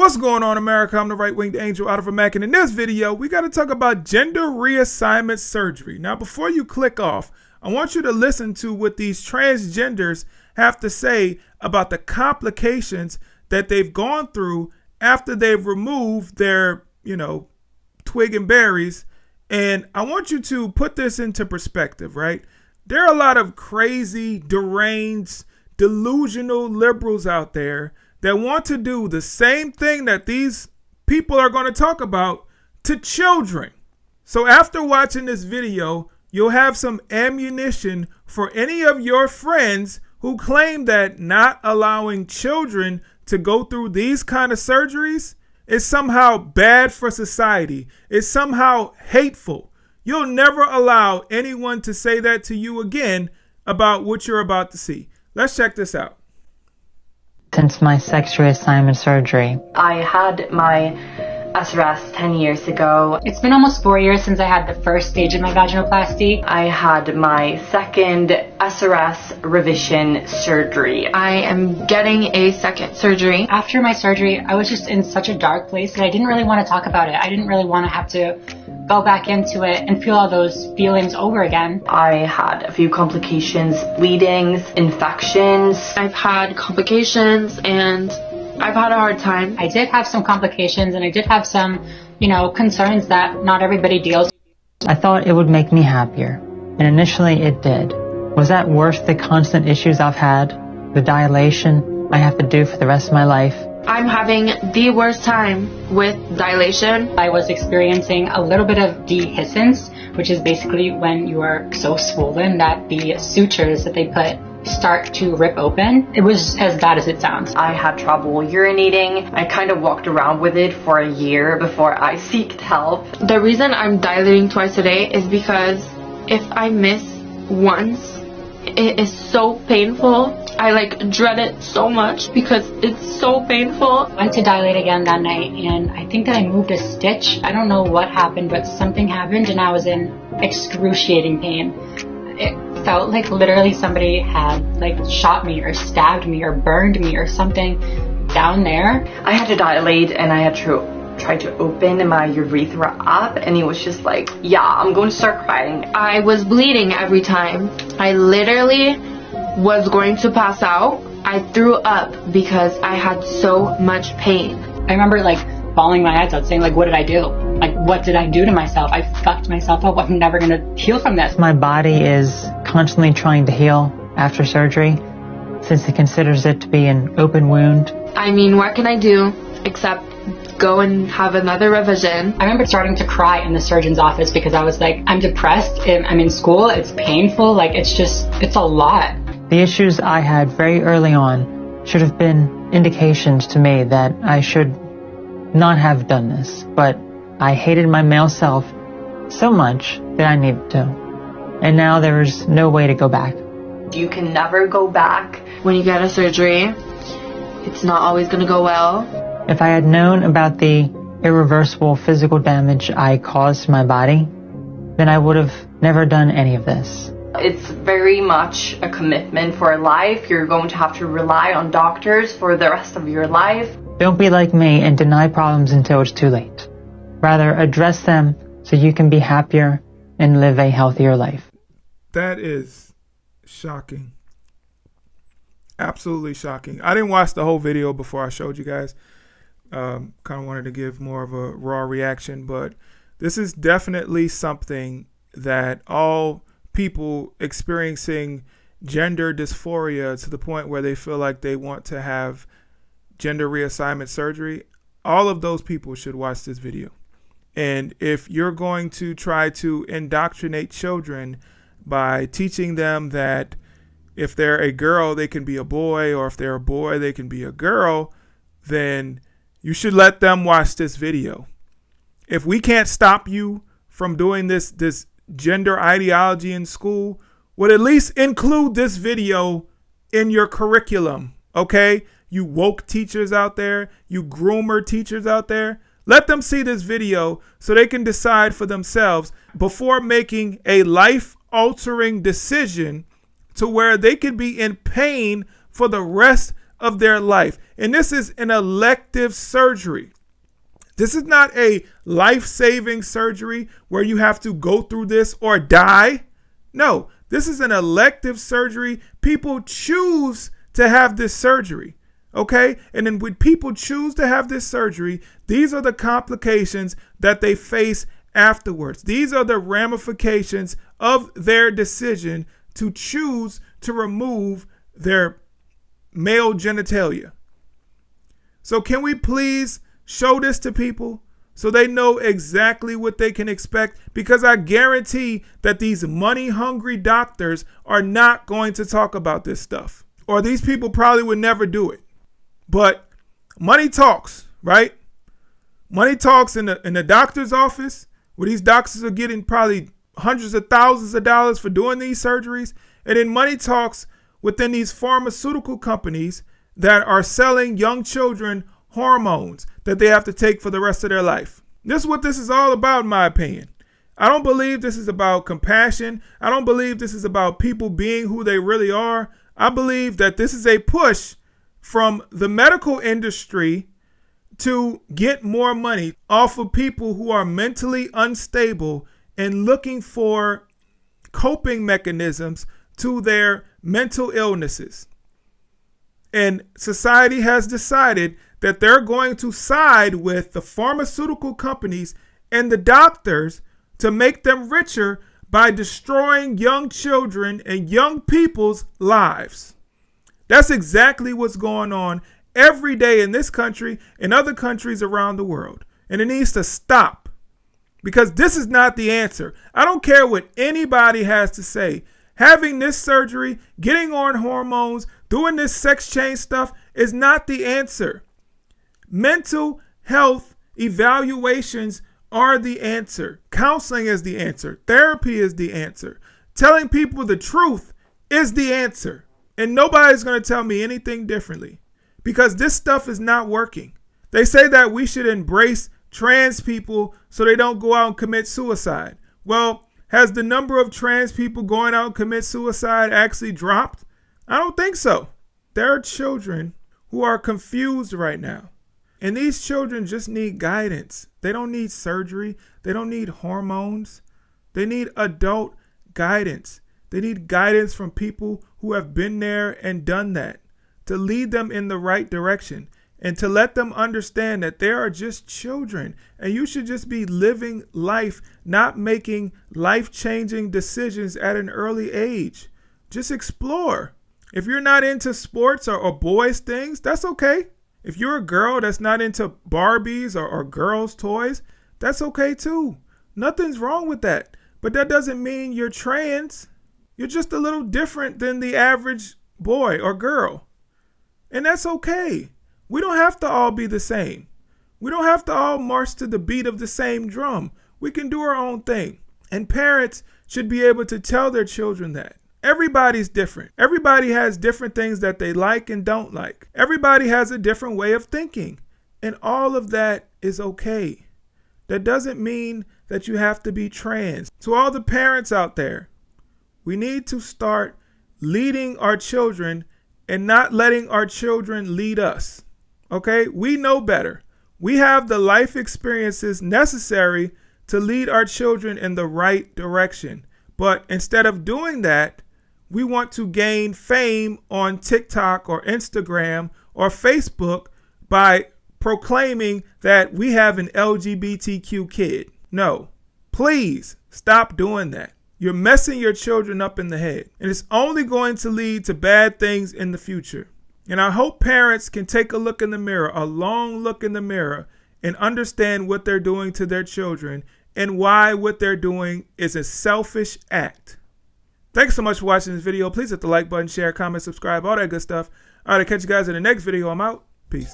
What's going on, America? I'm the right-winged angel out of a Mac, and in this video, we got to talk about gender reassignment surgery. Now, before you click off, I want you to listen to what these transgenders have to say about the complications that they've gone through after they've removed their, twig and berries. And I want you to put this into perspective, right? There are a lot of crazy, deranged, delusional liberals out there that want to do the same thing that these people are going to talk about to children. So after watching this video, you'll have some ammunition for any of your friends who claim that not allowing children to go through these kind of surgeries is somehow bad for society. It's somehow hateful. You'll never allow anyone to say that to you again about what you're about to see. Let's check this out. Since my sex reassignment surgery, I had my SRS 10 years ago. It's been almost 4 years since I had the first stage of my vaginoplasty. I had my second SRS revision surgery. I am getting a second surgery. After my surgery, I was just in such a dark place that I didn't really want to talk about it. I didn't really want to have to go back into it and feel all those feelings over again. I had a few complications, bleedings, infections. I've had complications and I've had a hard time. I did have some complications and I did have some, concerns that not everybody deals with. I thought it would make me happier, and initially it did. Was that worth the constant issues I've had? The dilation I have to do for the rest of my life? I'm having the worst time with dilation. I was experiencing a little bit of dehiscence, which is basically when you are so swollen that the sutures that they put start to rip open. It was as bad as it sounds. I had trouble urinating. I kind of walked around with it for a year before I sought help. The reason I'm dilating twice a day is because if I miss once, it is so painful. I dread it so much because it's so painful. I went to dilate again that night and I think that I moved a stitch. I don't know what happened, but something happened and I was in excruciating pain. It felt like literally somebody had shot me or stabbed me or burned me or something down there. I had to dilate and I had to try to open my urethra up, and it was just I'm going to start crying. I was bleeding every time. I literally was going to pass out. I threw up because I had so much pain. I remember bawling my eyes out saying what did I do? What did I do to myself? I fucked myself up. I'm never going to heal from this. My body is constantly trying to heal after surgery since it considers it to be an open wound. I mean, what can I do except go and have another revision? I remember starting to cry in the surgeon's office because I was I'm depressed, I'm in school, it's painful, it's a lot. The issues I had very early on should have been indications to me that I should not have done this, but I hated my male self so much that I needed to. And now there is no way to go back. You can never go back. When you get a surgery, it's not always going to go well. If I had known about the irreversible physical damage I caused to my body, then I would have never done any of this. It's very much a commitment for life. You're going to have to rely on doctors for the rest of your life. Don't be like me and deny problems until it's too late. Rather, address them so you can be happier and live a healthier life. That is shocking. Absolutely shocking. I didn't watch the whole video before I showed you guys. Kind of wanted to give more of a raw reaction, but this is definitely something that all people experiencing gender dysphoria to the point where they feel like they want to have gender reassignment surgery, all of those people should watch this video. And if you're going to try to indoctrinate children by teaching them that if they're a girl, they can be a boy, or if they're a boy, they can be a girl, then you should let them watch this video. If we can't stop you from doing this gender ideology in school, would at least include this video in your curriculum, okay? You woke teachers out there, you groomer teachers out there, let them see this video so they can decide for themselves before making a life-altering decision to where they could be in pain for the rest of their life. And this is an elective surgery. This is not a life-saving surgery where you have to go through this or die. No, this is an elective surgery. People choose to have this surgery. Okay? And then when people choose to have this surgery, these are the complications that they face afterwards. These are the ramifications of their decision to choose to remove their male genitalia. So can we please show this to people so they know exactly what they can expect? Because I guarantee that these money-hungry doctors are not going to talk about this stuff. Or these people probably would never do it. But money talks, right? Money talks in the doctor's office, where these doctors are getting probably hundreds of thousands of dollars for doing these surgeries. And then money talks within these pharmaceutical companies that are selling young children hormones that they have to take for the rest of their life. This is what this is all about, in my opinion. I don't believe this is about compassion. I don't believe this is about people being who they really are. I believe that this is a push from the medical industry to get more money off of people who are mentally unstable and looking for coping mechanisms to their mental illnesses. And society has decided that they're going to side with the pharmaceutical companies and the doctors to make them richer by destroying young children and young people's lives. That's exactly what's going on every day in this country and other countries around the world. And it needs to stop, because this is not the answer. I don't care what anybody has to say. Having this surgery, getting on hormones, doing this sex change stuff is not the answer. Mental health evaluations are the answer. Counseling is the answer. Therapy is the answer. Telling people the truth is the answer. And nobody's going to tell me anything differently, because this stuff is not working. They say that we should embrace trans people so they don't go out and commit suicide. Well, has the number of trans people going out and commit suicide actually dropped? I don't think so. There are children who are confused right now. And these children just need guidance. They don't need surgery. They don't need hormones. They need adult guidance. They need guidance from people who have been there and done that, to lead them in the right direction and to let them understand that they are just children and you should just be living life, not making life-changing decisions at an early age. Just explore. If you're not into sports or boys things, that's okay. If you're a girl that's not into Barbies or girls' toys, that's okay too. Nothing's wrong with that. But that doesn't mean you're trans. You're just a little different than the average boy or girl. And that's okay. We don't have to all be the same. We don't have to all march to the beat of the same drum. We can do our own thing. And parents should be able to tell their children that. Everybody's different. Everybody has different things that they like and don't like. Everybody has a different way of thinking. And all of that is okay. That doesn't mean that you have to be trans. To all the parents out there, we need to start leading our children and not letting our children lead us. Okay? We know better. We have the life experiences necessary to lead our children in the right direction. But instead of doing that, we want to gain fame on TikTok or Instagram or Facebook by proclaiming that we have an LGBTQ kid. No, please stop doing that. You're messing your children up in the head, and it's only going to lead to bad things in the future. And I hope parents can take a look in the mirror, a long look in the mirror, and understand what they're doing to their children and why what they're doing is a selfish act. Thanks so much for watching this video. Please hit the like button, share, comment, subscribe, all that good stuff. All right, I'll catch you guys in the next video. I'm out. Peace.